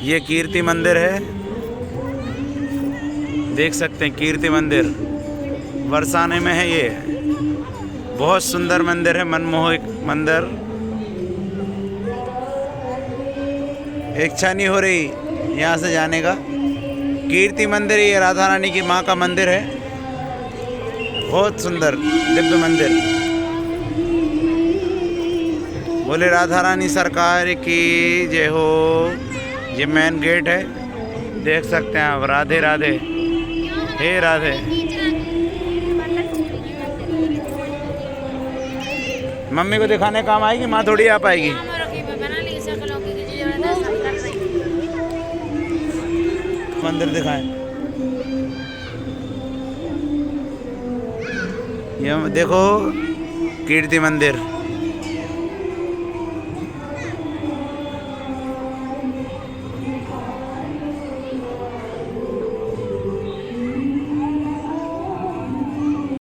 ये कीर्ति मंदिर है, देख सकते हैं कीर्ति मंदिर बरसाने में है। ये बहुत सुंदर मंदिर है, मनमोहक मंदिर। इच्छा नहीं हो रही यहाँ से जाने का। कीर्ति मंदिर, ये राधा रानी की माँ का मंदिर है, बहुत सुंदर दिव्य मंदिर। बोले राधा रानी सरकार की जय हो। ये मेन गेट है, देख सकते हैं आप। राधे राधे, हे राधे। मम्मी को दिखाने काम आएगी, माँ थोड़ी आ पाएगी। मंदिर दिखाएं। ये देखो कीर्ति मंदिर।